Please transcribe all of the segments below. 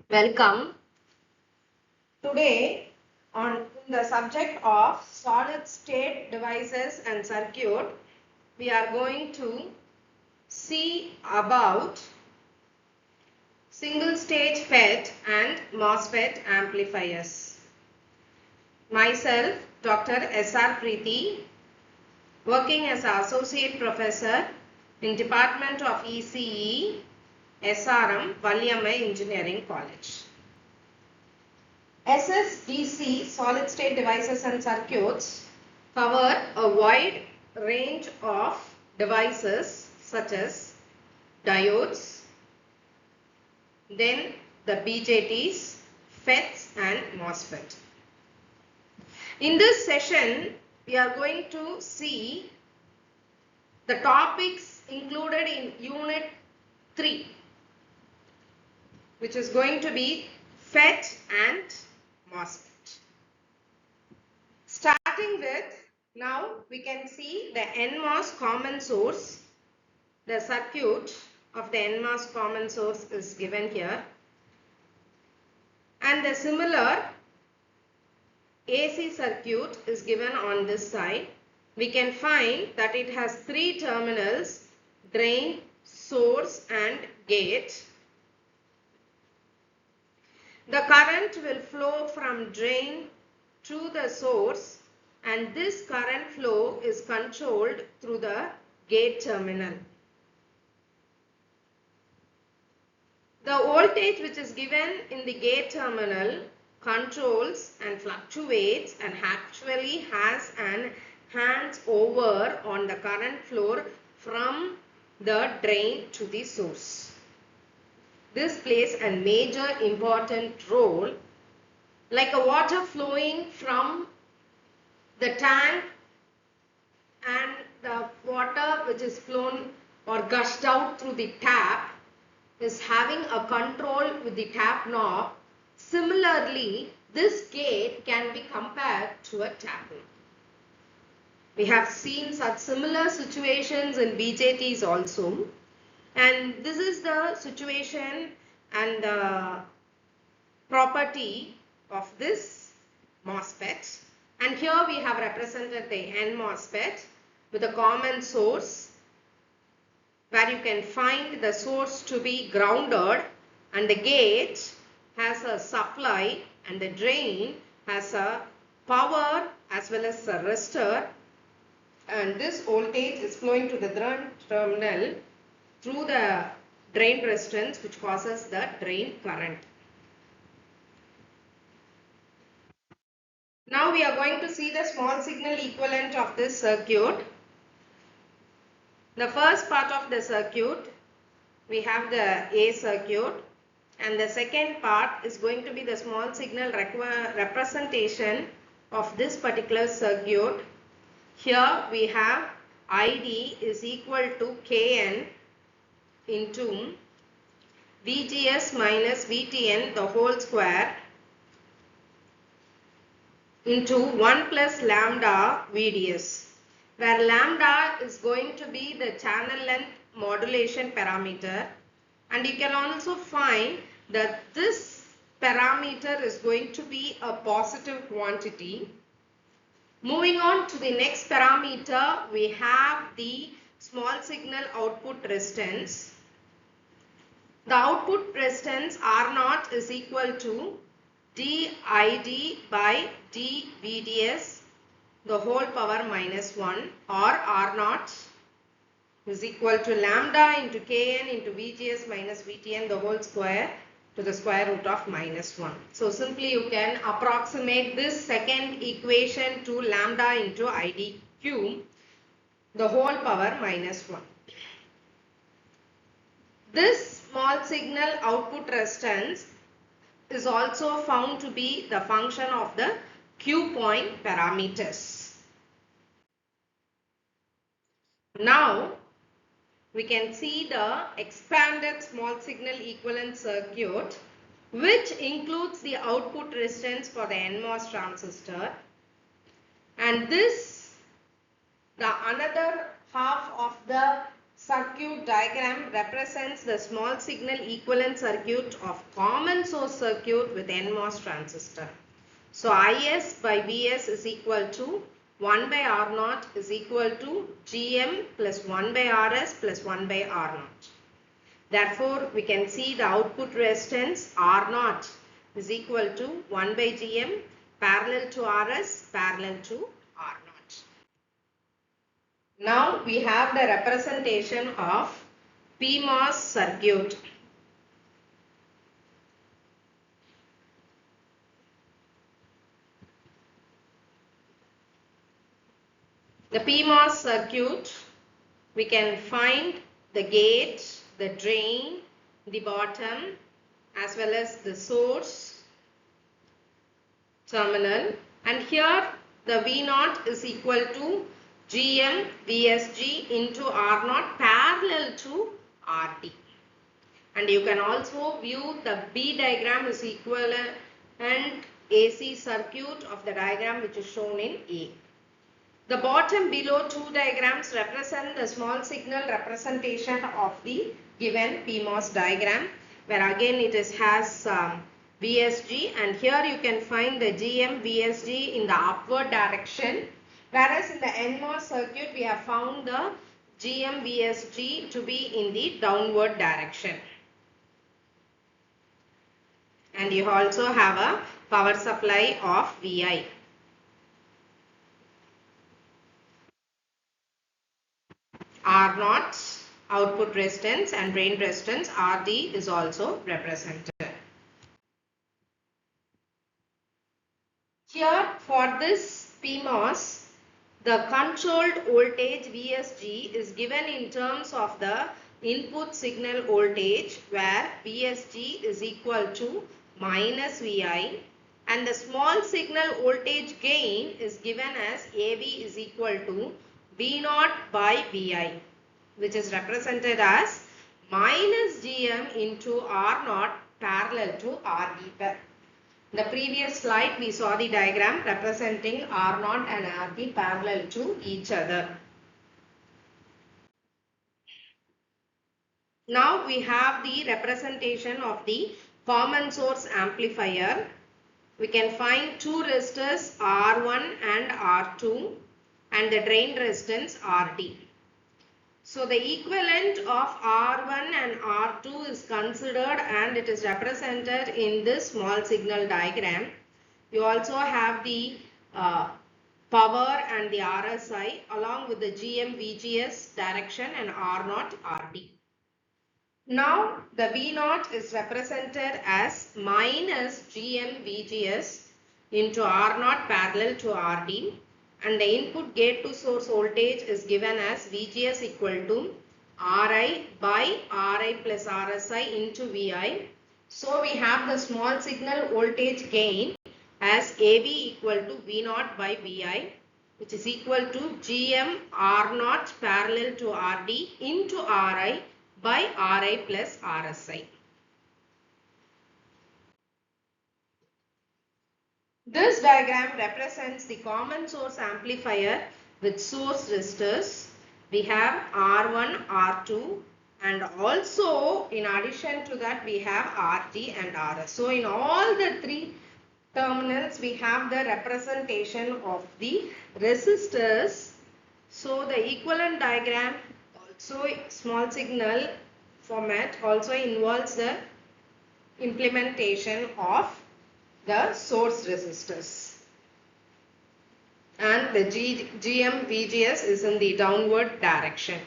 Welcome. Today on the subject of solid state devices and circuit, we are going to see about single stage FET and MOSFET amplifiers. Myself, Dr. S.R. Preeti, working as an Associate Professor in Department of ECE, SRM, Valiamai Engineering College. ssdc solid state devices and circuits cover a wide range of devices such as diodes, then the BJTs, FETs and MOSFET. In this session, we are going to see the topics included in Unit 3, which is going to be FET and MOSFET. Starting with, now we can see the NMOS common source. The circuit of the NMOS common source is given here. And the similar AC circuit is given on this side. We can find that it has three terminals: drain, source and gate. The current will flow from drain to the source, and this current flow is controlled through the gate terminal. The voltage which is given in the gate terminal controls and fluctuates and actually has an hands over on the current flow from the drain to the source. This plays a major important role, like a water flowing from the tank, and the water which is flown or gushed out through the tap is having a control with the tap knob. Similarly, this gate can be compared to a tap knob. We have seen such similar situations in BJTs also. And this is the situation and the property of this MOSFET. And here we have represented the N MOSFET with a common source, where you can find the source to be grounded, and the gate has a supply, and the drain has a power as well as a resistor. And this voltage is flowing to the drain terminal through the drain resistance, which causes the drain current. Now we are going to see the small signal equivalent of this circuit. The first part of the circuit, we have the A circuit, and the second part is going to be the small signal representation of this particular circuit. Here we have ID is equal to Kn into VGS minus VTN the whole square into 1 plus lambda VDS, where lambda is going to be the channel length modulation parameter, and you can also find that this parameter is going to be a positive quantity. Moving on to the next parameter, we have the small signal output resistance. The output resistance R0 is equal to dID by dVDS the whole power minus 1, or R0 is equal to lambda into Kn into VGS minus VTN the whole square to the square root of minus 1. So simply you can approximate this second equation to lambda into ID cube the whole power minus 1. This small signal output resistance is also found to be the function of the Q point parameters. Now we can see the expanded small signal equivalent circuit, which includes the output resistance for the NMOS transistor, and this, the another half of the circuit diagram represents the small signal equivalent circuit of common source circuit with NMOS transistor. So Is by Vs is equal to 1 by R0 is equal to Gm plus 1 by Rs plus 1 by R0. Therefore, we can see the output resistance R0 is equal to 1 by Gm parallel to Rs parallel to R0. Now we have the representation of PMOS circuit. The PMOS circuit, we can find the gate, the drain, the bottom as well as the source terminal, and here the V0 is equal to Gm VSG into R0 parallel to RD. And you can also view the B diagram is equivalent AC circuit of the diagram which is shown in A. The bottom below two diagrams represent the small signal representation of the given PMOS diagram, where again it has VSG, and here you can find the GM VSG in the upward direction, whereas in the NMOS circuit we have found the GM VSG to be in the downward direction. And you also have a power supply of VI. R0 output resistance and drain resistance RD is also represented. Here for this PMOS, the controlled voltage VSG is given in terms of the input signal voltage, where VSG is equal to minus VI, and the small signal voltage gain is given as AV is equal to V0 by Vi, which is represented as minus Gm into R0 parallel to RD. In the previous slide, we saw the diagram representing R0 and RD parallel to each other. Now we have the representation of the common source amplifier. We can find two resistors R1 and R2 and the drain resistance RD. So the equivalent of R1 and R2 is considered and it is represented in this small signal diagram. You also have the power and the RSI along with the GM VGS direction and R0 RD. Now the V0 is represented as minus GM VGS into R0 parallel to RD, and the input gate to source voltage is given as VGS equal to Ri by Ri plus RSI into Vi. So we have the small signal voltage gain as AV equal to V0 by Vi, which is equal to Gm R0 parallel to RD into Ri by Ri plus RSI. This diagram represents the common source amplifier with source resistors. We have R1, R2, and also in addition to that we have RT and RS. So in all the three terminals we have the representation of the resistors. So the equivalent diagram, also small signal format, also involves the implementation of the source resistors, and the GM VGS is in the downward direction.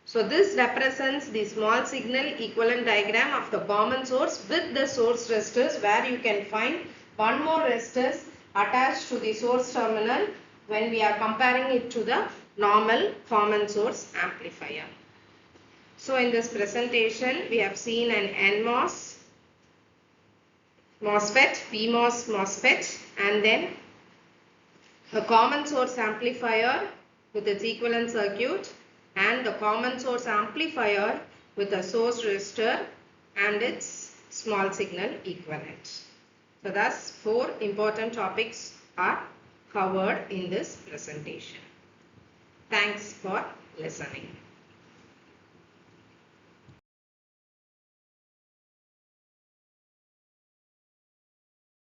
So this represents the small signal equivalent diagram of the common source with the source resistors, where you can find one more resistors attached to the source terminal when we are comparing it to the normal common source amplifier. So in this presentation we have seen an NMOS MOSFET, PMOS MOSFET, and then a common source amplifier with its equivalent circuit, and the common source amplifier with a source resistor and its small signal equivalent. So thus 4 important topics are covered in this presentation. Thanks for listening.